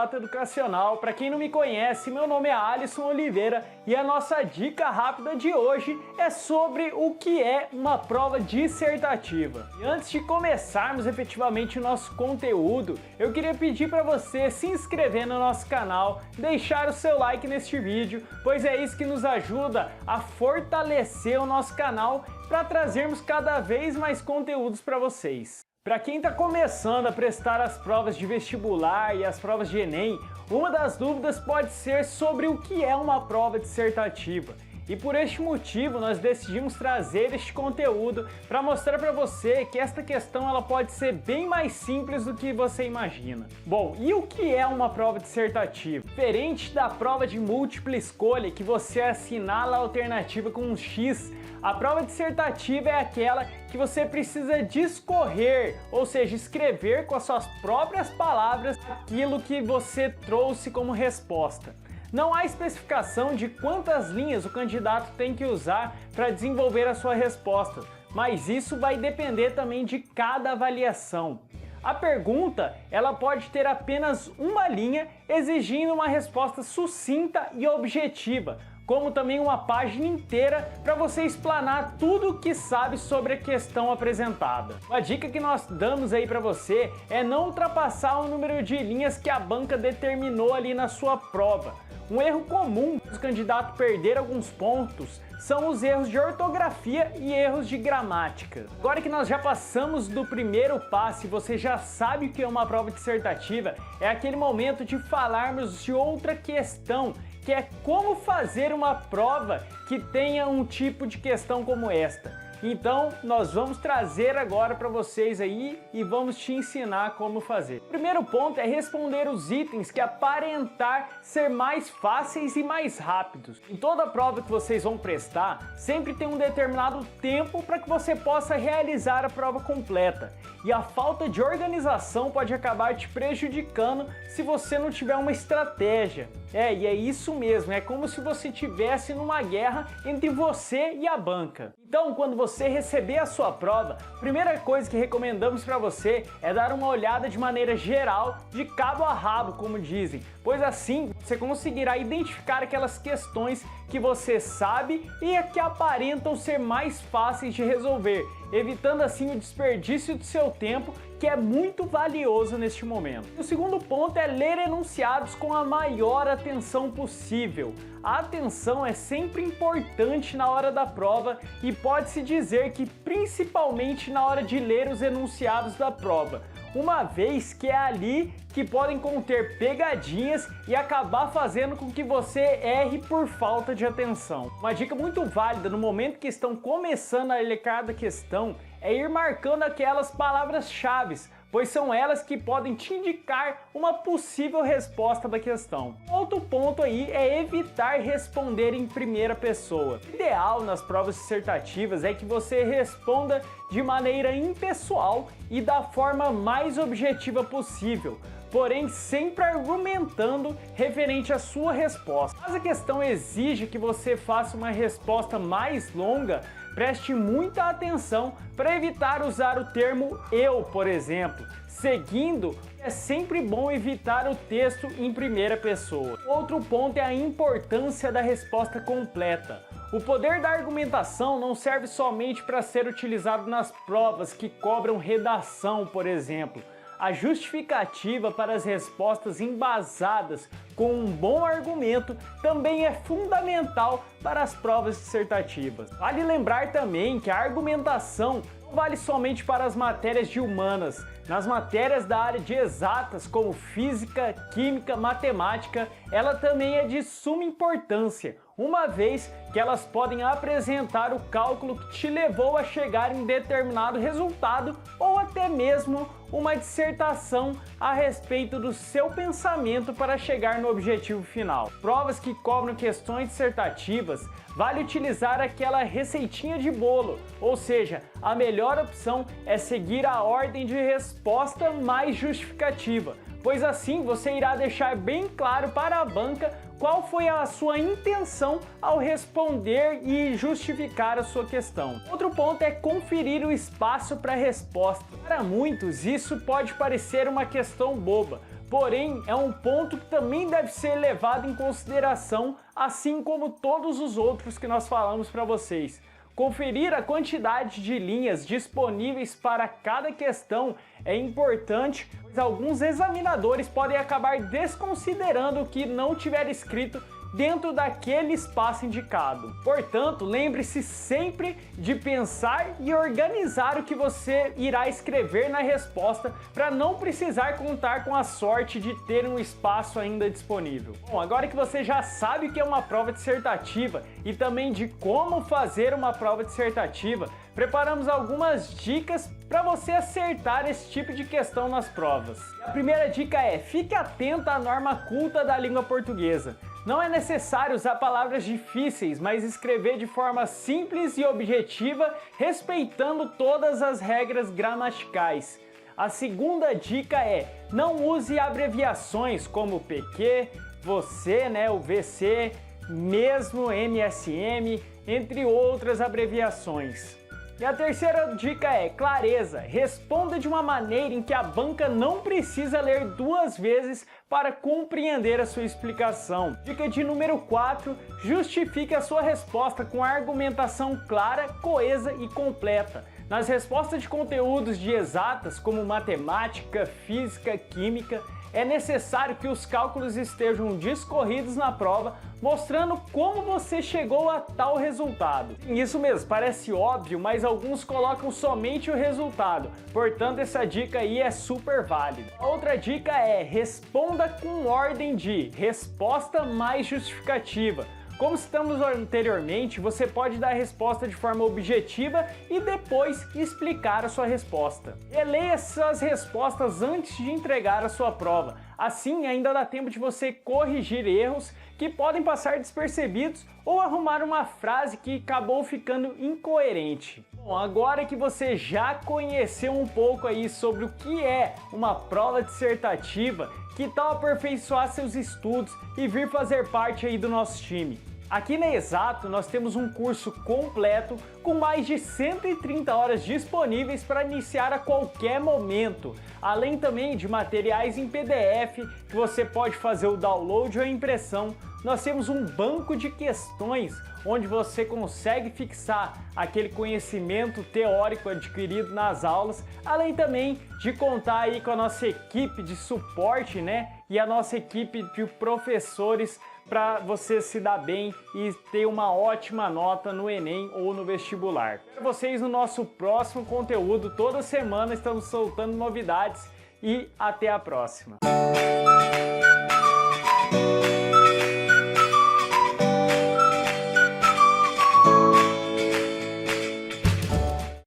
Contato Educacional. Para quem não me conhece, meu nome é Alisson Oliveira e a nossa dica rápida de hoje é sobre o que é uma prova dissertativa. E antes de começarmos efetivamente o nosso conteúdo, eu queria pedir para você se inscrever no nosso canal, deixar o seu like neste vídeo, pois é isso que nos ajuda a fortalecer o nosso canal para trazermos cada vez mais conteúdos para vocês. Para quem está começando a prestar as provas de vestibular e as provas de Enem, uma das dúvidas pode ser sobre o que é uma prova dissertativa. E por este motivo nós decidimos trazer este conteúdo para mostrar para você que esta questão ela pode ser bem mais simples do que você imagina. Bom, e o que é uma prova dissertativa? Diferente da prova de múltipla escolha que você assinala a alternativa com um X, a prova dissertativa é aquela que você precisa discorrer, ou seja, escrever com as suas próprias palavras aquilo que você trouxe como resposta. Não há especificação de quantas linhas o candidato tem que usar para desenvolver a sua resposta, mas isso vai depender também de cada avaliação. A pergunta, ela pode ter apenas uma linha, exigindo uma resposta sucinta e objetiva, como também uma página inteira para você explanar tudo o que sabe sobre a questão apresentada. Uma dica que nós damos aí para você é não ultrapassar o número de linhas que a banca determinou ali na sua prova. Um erro comum para o candidato perder alguns pontos são os erros de ortografia e erros de gramática. Agora que nós já passamos do primeiro passo e você já sabe o que é uma prova dissertativa, é aquele momento de falarmos de outra questão, que é como fazer uma prova que tenha um tipo de questão como esta. Então, nós vamos trazer agora para vocês aí e vamos te ensinar como fazer. O primeiro ponto é responder os itens que aparentar ser mais fáceis e mais rápidos. Em toda prova que vocês vão prestar, sempre tem um determinado tempo para que você possa realizar a prova completa. E a falta de organização pode acabar te prejudicando se você não tiver uma estratégia. E é isso mesmo, é como se você estivesse numa guerra entre você e a banca. Então, quando você receber a sua prova, a primeira coisa que recomendamos para você é dar uma olhada de maneira geral, de cabo a rabo, como dizem, pois assim você conseguirá identificar aquelas questões que você sabe e que aparentam ser mais fáceis de resolver, evitando assim o desperdício do seu tempo, que é muito valioso neste momento. O segundo ponto é ler enunciados com a maior atenção possível. A atenção é sempre importante na hora da prova e pode-se dizer que principalmente na hora de ler os enunciados da prova, uma vez que é ali que podem conter pegadinhas e acabar fazendo com que você erre por falta de atenção. Uma dica muito válida no momento que estão começando a ler cada questão é ir marcando aquelas palavras-chave, pois são elas que podem te indicar uma possível resposta da questão. Outro ponto aí é evitar responder em primeira pessoa. O ideal nas provas dissertativas é que você responda de maneira impessoal e da forma mais objetiva possível, porém sempre argumentando referente à sua resposta. Caso a questão exija que você faça uma resposta mais longa, preste muita atenção para evitar usar o termo eu, por exemplo. Seguindo, é sempre bom evitar o texto em primeira pessoa. Outro ponto é a importância da resposta completa. O poder da argumentação não serve somente para ser utilizado nas provas que cobram redação, por exemplo. A justificativa para as respostas embasadas com um bom argumento também é fundamental para as provas dissertativas. Vale lembrar também que a argumentação não vale somente para as matérias de humanas. Nas matérias da área de exatas, como física, química, matemática, ela também é de suma importância, uma vez que elas podem apresentar o cálculo que te levou a chegar em determinado resultado ou até mesmo uma dissertação a respeito do seu pensamento para chegar no objetivo final. Provas que cobram questões dissertativas, vale utilizar aquela receitinha de bolo, ou seja, a melhor opção é seguir a ordem de resposta mais justificativa, pois assim você irá deixar bem claro para a banca qual foi a sua intenção ao responder e justificar a sua questão. Outro ponto é conferir o espaço para a resposta. Para muitos, isso pode parecer uma questão boba, porém é um ponto que também deve ser levado em consideração, assim como todos os outros que nós falamos para vocês. Conferir a quantidade de linhas disponíveis para cada questão é importante, pois alguns examinadores podem acabar desconsiderando o que não tiver escrito dentro daquele espaço indicado. Portanto, lembre-se sempre de pensar e organizar o que você irá escrever na resposta para não precisar contar com a sorte de ter um espaço ainda disponível. Bom, agora que você já sabe o que é uma prova dissertativa e também de como fazer uma prova dissertativa, preparamos algumas dicas para você acertar esse tipo de questão nas provas. A primeira dica é: fique atento à norma culta da língua portuguesa. Não é necessário usar palavras difíceis, mas escrever de forma simples e objetiva, respeitando todas as regras gramaticais. A segunda dica é: não use abreviações como PQ, você, o VC, mesmo, MSM, entre outras abreviações. E a terceira dica é clareza. Responda de uma maneira em que a banca não precisa ler duas vezes para compreender a sua explicação. Dica de número 4, justifique a sua resposta com argumentação clara, coesa e completa. Nas respostas de conteúdos de exatas, como matemática, física, química, é necessário que os cálculos estejam discorridos na prova, mostrando como você chegou a tal resultado. Isso mesmo, parece óbvio, mas alguns colocam somente o resultado, portanto essa dica aí é super válida. Outra dica é: responda com ordem de resposta mais justificativa. Como citamos anteriormente, você pode dar a resposta de forma objetiva e depois explicar a sua resposta. Releia suas respostas antes de entregar a sua prova. Assim, ainda dá tempo de você corrigir erros que podem passar despercebidos ou arrumar uma frase que acabou ficando incoerente. Bom, agora que você já conheceu um pouco aí sobre o que é uma prova dissertativa, que tal aperfeiçoar seus estudos e vir fazer parte aí do nosso time? Aqui na Exato nós temos um curso completo com mais de 130 horas disponíveis para iniciar a qualquer momento, além também de materiais em PDF que você pode fazer o download ou a impressão. Nós temos um banco de questões onde você consegue fixar aquele conhecimento teórico adquirido nas aulas, além também de contar aí com a nossa equipe de suporte, e a nossa equipe de professores para você se dar bem e ter uma ótima nota no Enem ou no vestibular. Para vocês no nosso próximo conteúdo, toda semana estamos soltando novidades e até a próxima.